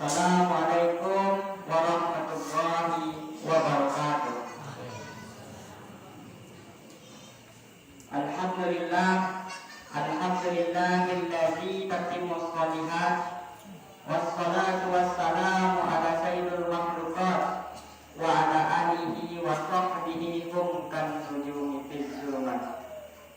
Assalamualaikum warahmatullahi wabarakatuh. Alhamdulillah, alhamdulillahilladzi tatimmus shalihat wassalatu wassalamu ala sayyidil makhluqat wa ala alihi wa sahbihi hum kan nujumi fil zulumat.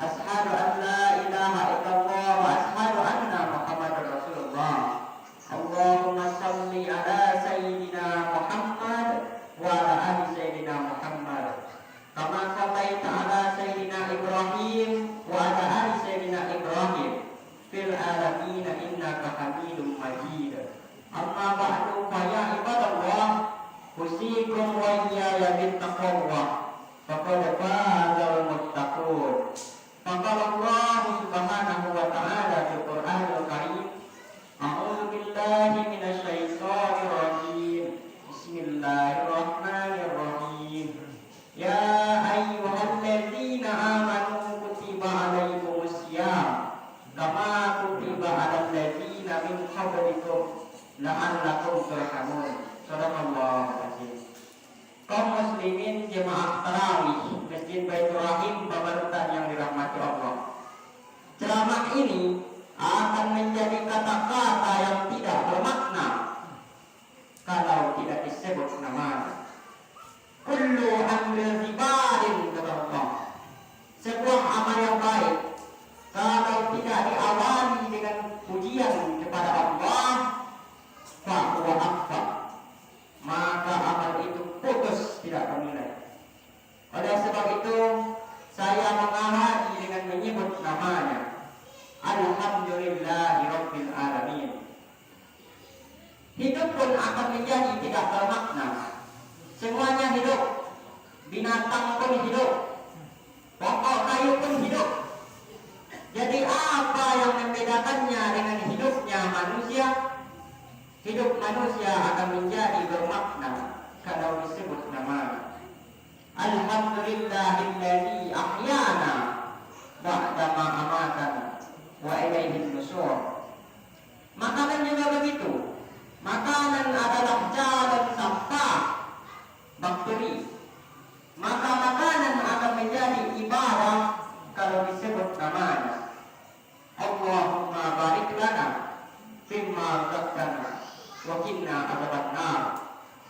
Ashhadu an la ilaha illallah wa ashhadu anna Muhammadar Rasulullah. Allahumma salli ala sayyidina Muhammad wa ala ali sayyidina Muhammad. Kama sallaita ala sayyidina Ibrahim wa ala ali sayyidina Ibrahim fil alamin innaka Hamidum Majid. Amma ba'du fa ya ibadallah, usikum wa iyaya bittaqwa. Faqad fazal muttaqun. Faqala Allah subhanahu wa ta'ala fil Qur'anil Karim, a'udzu billahi minasy syaithanir rajim. Bismillahirrahmanirrahim. Ya ayyuhalladzina amanu kutiba alaikumus syiyam kama kutiba alal ladzina min qablikum la'allakum turhamun. Shadaqallahu azim. Kaum muslimin jemaah tarawih Masjid Baitur Rahim Babarutan yang dirahmati Allah. Ceramah ini akan menjadi kata-kata yang tidak bermakna kalau tidak disebut namanya. Kullu amrin ibadin kata Allah. Sebuah amal yang baik kalau tidak diawali dengan pujian kepada Allah, fahuwa akbar, maka amal itu putus, tidak bernilai. Oleh sebab itu saya mengawali dengan menyebut namanya. Alhamdulillahirabbil alamin. Hidup pun akan menjadi tidak bermakna. Semuanya hidup, binatang pun hidup, pokok kayu pun hidup. Jadi apa yang membedakannya dengan hidupnya manusia? Hidup manusia akan menjadi bermakna kalau disebut namanya. Alhamdulillahilladzi ahyana ba'da ma amatana wa ilaihin nusyur. Makanan juga begitu. Makanan adalah jalan sampah bakteri. Maka makanan akan menjadi ibadah kalau disebut namanya. Allahumma barik lana fimma razaqtana wa qina adzabannar.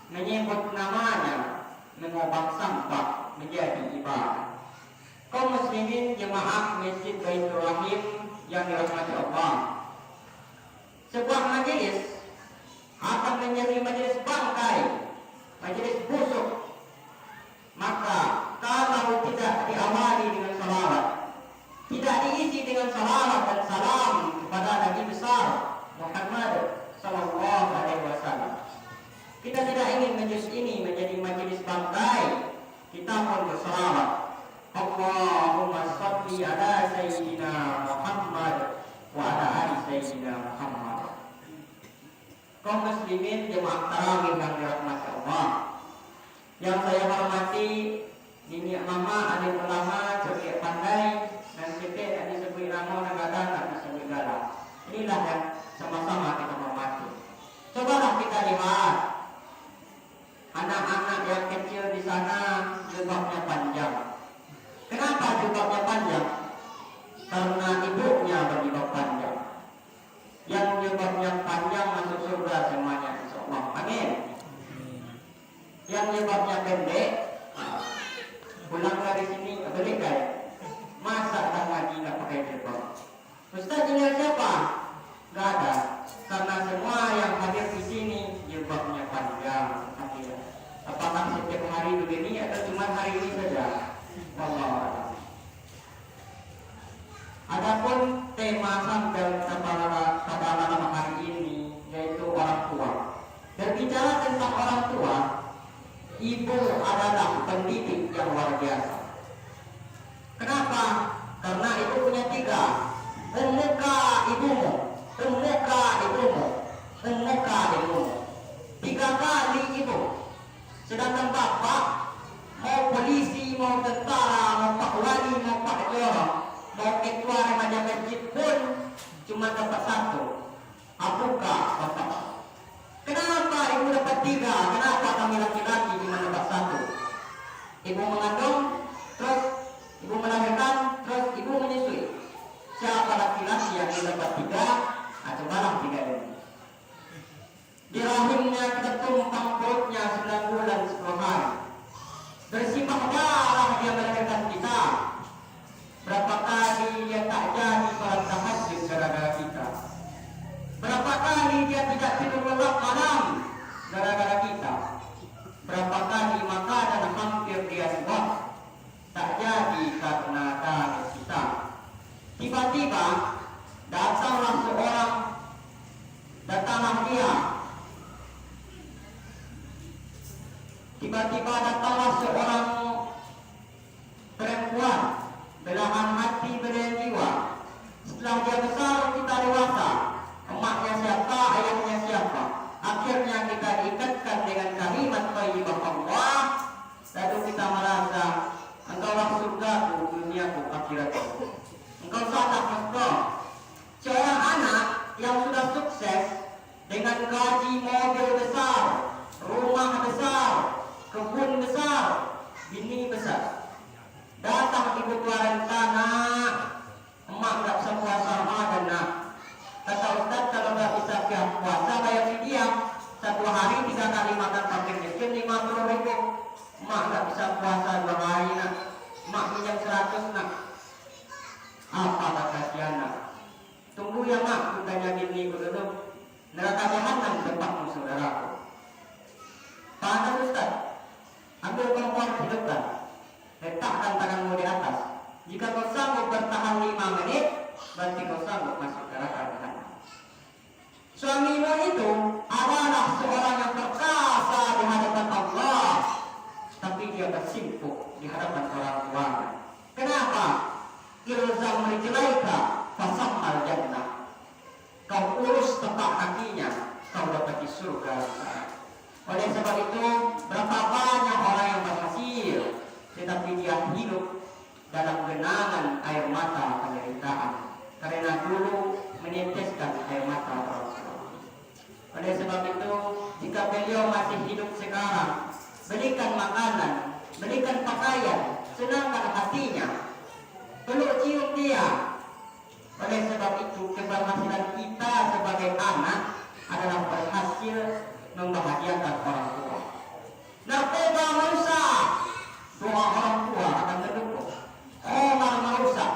Menyebut namanya mengubah sampah menjadi ibadah. Kaum muslimin jemaah Masjid Baitur Rahim yang dirahmati Allah, sebuah majelis akan menjadi majelis bangkai, majelis busuk. Maka kalau tidak diawali dengan salawat, tidak diisi dengan salawat dan salam kepada Nabi besar Muhammad sallallahu alaihi wasallam, kita tidak ingin majelis ini menjadi majelis bangkai. Kita pun bersalawat, Allahumma shalli ala sayyidina Muhammad wa ala ali sayyidina Muhammad. Kaum muslimin jemaah tarawih yang dirahmati Allah, yang saya hormati Nini Mama, adik ulama, cekik pandai, dan cekik yang disebut ramo negara, tak disebut galak. Inilah yang sama-sama kita hormati. Cobalah kita lihat anak-anak yang kecil di sana jilbabnya panjang. Kenapa jilbabnya panjang? Karena ibunya berjilbab panjang. Yang jilbabnya panjang masuk surga semuanya, insyaallah. Amin. Yang jilbabnya pendek pulang dari sini beli kayak masa tak ngaji nggak pakai jilbab. Ustaz tinggal siapa? Gak ada. Karena semua yang hadir di sini jilbabnya panjang. Apakah setiap hari begini atau cuma hari ini saja? Wallahu. Adapun tema sampel pada malam hari ini yaitu orang tua. Berbicara tentang orang tua, ibu adalah pendidik yang luar biasa. Kenapa? Karena ibu punya tiga. Pemuka ibumu, pemuka ibumu, pemuka ibumu. 3 kali ibu. Sedangkan bapak, mau polisi, mau tentara, mau pak wali, mau pak jorok, mau ketua remaja masjid pun cuma dapat 1. Apakah bapak? Kenapa tiga, kenapa kami laki-laki di nomor satu? Ibu mengandung, terus ibu melahirkan, terus ibu menyusui. Siapa laki-laki yang di nomor tiga? Cobalah tiga ini. Di rahimnya kita tumpang perutnya 9 bulan 10 hari. Bersimbah darah dia melahirkan kita. Berapa kali dia tak jadi sholat tahajud gara-gara kita. Berapa kali dia tidak tidur lelap malam gara-gara kita. Berapa kali makanan hampir dia buang tak jadi karena tangis kita. Tiba-tiba datanglah dia. Tiba-tiba datanglah seorang perempuan, belahan hati belahan jiwa. Setelah dia besar, kita dewasa. Emaknya siapa, ayahnya siapa. Akhirnya kita diikatkan dengan kalimat thayyibah Allah. Lalu kita merasa, engkaulah surgaku, duniaku, akhiratku. Engkau salah engkau. Seorang anak yang sudah sukses dengan gaji mobil besar, rumah besar, kebun besar, bini besar. Datang ibu tua rencana, emak gak bisa puasa Ramadan nak. Kata Ustaz, kalau gak bisa puasa bayar fidyah. 1 hari 3 kali makan pakai miskin 50 ribu. Emak gak bisa puasa 2 hari nak. Emak minyak 100 nak. Apa kata si anak? Tunggu ya mak, kutanya bini dulu. Neraka jahanam tempatmu saudaraku. Panas Ustaz, ambil kompor hidupkan, letakkan tanganmu di atas. Jika kau sanggup bertahan 5 menit, berarti kau sanggup masuk neraka jahanam. Suamimu itu adalah seorang yang perkasa di hadapan Allah, tapi dia bersimpuk di hadapan orang tuanya. Kenapa? Ilzam rijlaika fasammal jannah. Kau urus tepak kakinya, kau dapat di surga. Oleh sebab itu, berapa banyak orang yang berhasil, tetapi dia hidup dalam genangan air mata penderitaan, karena dulu meneteskan air mata orang tua. Oleh sebab itu, jika beliau masih hidup sekarang, berikan makanan, berikan pakaian, senangkan hatinya, peluk cium dia. Oleh sebab itu, keberhasilan kita sebagai anak adalah berhasil membahagiakan orang tua. Narkoba merusak, doa orang tua akan mendukung. Orang merusak,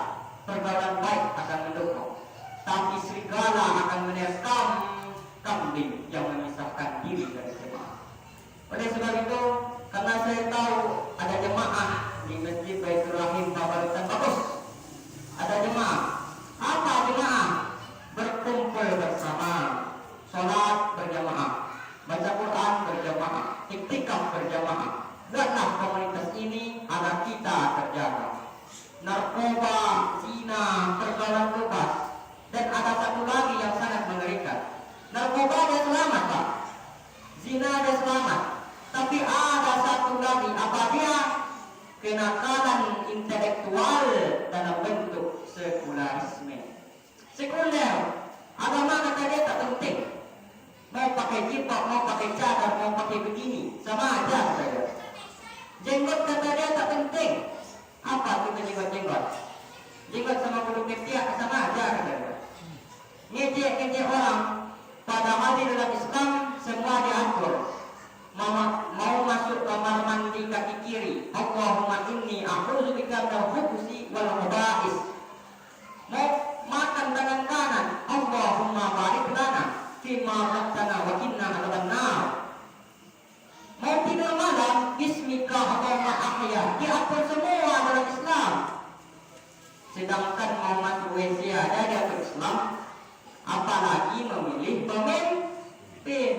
pergaulan baik akan mendukung. Tapi serigala akan menerkam kambing yang memisahkan diri dari jemaah. Oleh sebab itu, karena saya tahu ada jemaah di Masjid Baitur Rahim Babarutan bagus, ada jemaah. Apa jemaah? Berkumpul bersama, sholat berjamaah, baca Quran berjamaah, iktikaf berjamaah. Lihatlah komunitas ini agar kita terjaga. Narkoba, zina, pergaulan bebas, dan ada satu lagi yang sangat mengerikan. Narkoba dia selamat Pak, zina dia selamat, tapi ada satu lagi, apa dia? Kenakalan intelektual dalam bentuk sekularisme. Sekuler, agama kata dia tak penting. Mau pakai jilbab, mau pakai cadar, mau pakai begini, sama aja saja. Jenggot kata dia tak penting. Apa kita jenggot-jenggot? Jenggot sama bulu ketiak sama aja kata dia. Ngejek-ngejek orang, padahal di dalam Islam semua diatur. Mau masuk kamar mandi kaki kiri, Allahumma inni a'udzubika minal khubuthi wal khaba'is. Mau makan tangan kanan, Allahumma barik lana fima razaqtana wa qina adzabannar. Mau tidur malam, bismika Allahumma ahya. Diatur semua dalam Islam. Sedangkan mau masuk WC ada diatur Islam, apalagi memilih pemimpin.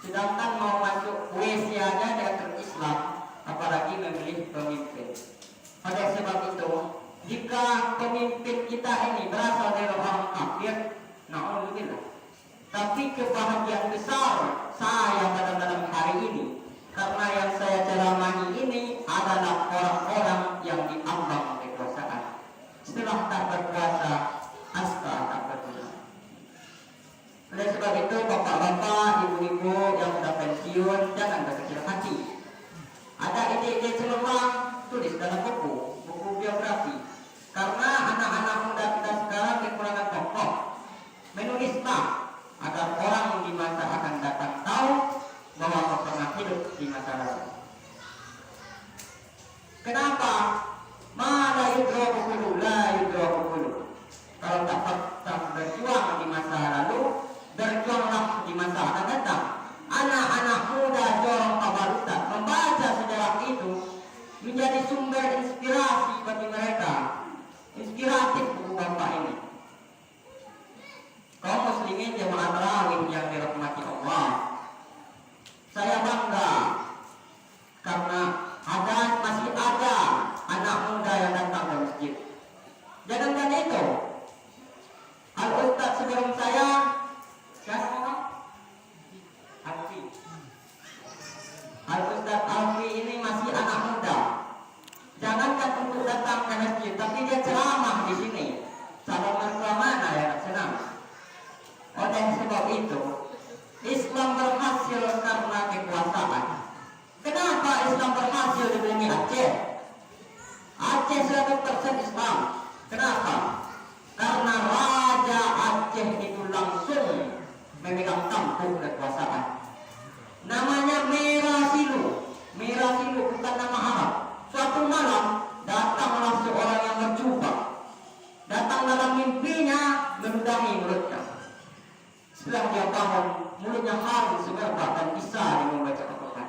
Sedangkan mau masuk WC aja diatur Islam, apalagi memilih pemimpin. Oleh sebab itu, jika pemimpin kita ini berasal dari orang kafir, na'udzubillah. Tapi kebahagiaan besar saya pada malam hari ini, karena yang saya ceramahi ini adalah orang-orang yang diambang kekuasaan. Setelah tak berkuasa, asta tak berkuasa. Tujuan jangan berkecil hati. Ada ide-ide cemerlang, tulis dalam buku biografi. Karena anak-anak muda kita sekarang kekurangan tokoh. Menulislah agar orang di masa akan datang tahu bahwa kau pernah hidup di masa lalu. Kenapa? La yudroku dulu. Kalau tak berjuang di masa lalu, berjuanglah di masa akan datang. Anak-anak muda jorong kabarutan membaca sejarah itu menjadi sumber inspirasi bagi mereka. Inspiratif buku bapak ini. Kaum muslimin jemaah tarawih yang dirahmati Allah, saya bangga karena masih ada anak muda yang datang ke masjid. Jangankan itu, Al-Ustaz sebelum saya, siapa? Al-Ustaz Alfi ini masih anak muda. Jangankan untuk datang ke masjid, tapi dia ceramah di sini. Calon mertua mana yang senang? Oleh sebab itu, Islam berhasil karena kekuasaan. Kenapa Islam berhasil di bumi Aceh? Aceh 100% Islam. Kenapa? Karena Raja Aceh itu langsung memegang tampuk kekuasaan. Namanya Merah Silu. Merah Silu bukan nama Arab. Suatu malam datanglah seorang yang berjubah. Datang dalam mimpinya meludahi mulutnya. Setelah dia bangun, mulutnya harum semerbak dan bisa membaca Al-Quran.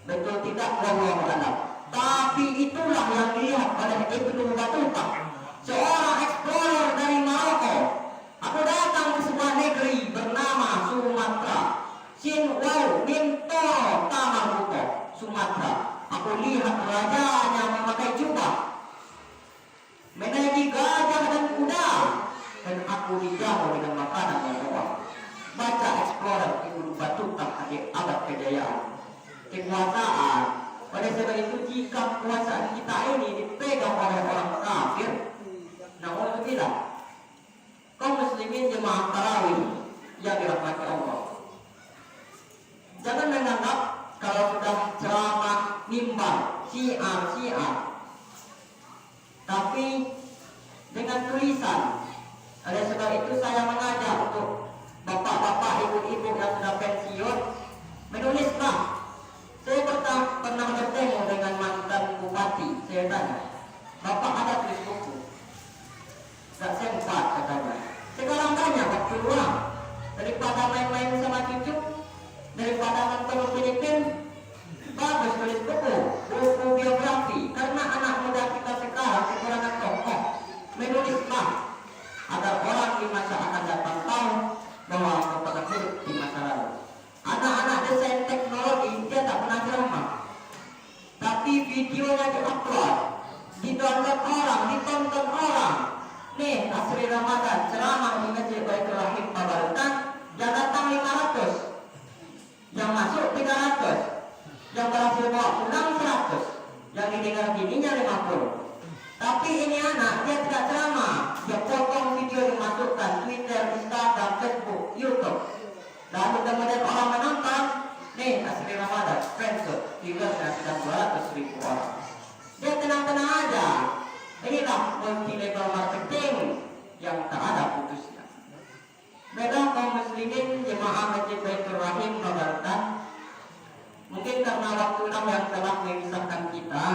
Betul tidak? Wallahu a'lam. Tapi itulah yang dilihat oleh Ibnu Battuta, seorang explorer dari Maroko. Aku datang ke sebuah negeri bernama Sumatra. Sinwau Minto Tamaruko, Sumatera. Aku lihat rajanya memakai jubah, menaiki gajah dan kuda, dan aku dijamu dengan makanan yang mewah. Baca explorer Ibnu Battuta di abad kejayaan. Kekuasaan. Pada sebab itu jika kekuasaan kita ini dipegang oleh orang kafir, na'udzubillah, kaum muslimin jemaah tarawih yang dirahmati Allah, jangan menganggap kalau sudah ceramah mimbar syiar, tapi dengan tulisan. Oleh sebab itu saya mengajak untuk bapak-bapak, ibu-ibu yang sudah pensiun, menulislah. Saya pernah bertemu dengan mantan bupati. Saya tanya, bapak ada tulis buku? Gak sempat katanya. Sekarang banyak waktu luang, daripada main-main sama cucu, daripada nonton Filipin, bagus tulis buku biografi. Karena anak muda kita sekarang kekurangan tokoh. Menulislah agar orang di masa akan datang tahu bahwa kau pernah hidup di masa lalu. Anak-anak desain teknologi dia tak pernah ceramah, tapi videonya diupload, didownload orang, ditonton orang. Nih Asri Ramadan ceramah di Masjid Baitul Rahim Pabarutan, yang datang 500, yang masuk 300, yang berhasil bawa pulang 100, yang didengar bininya 50. Tapi ini anak dia tidak ceramah, dia potong video dimasukkan Twitter, Instagram, Facebook, YouTube. Lalu kemudian orang menonton, nih Asri Ramadan, friendship, viewersnya sudah 200.000 orang. Dia tenang-tenang aja. Inilah multi level marketing yang tak ada putusnya. Baiklah kaum muslimin jemaah Masjid Baitul Rahim Pabarutan, mungkin karena waktu yang telah memisahkan kita,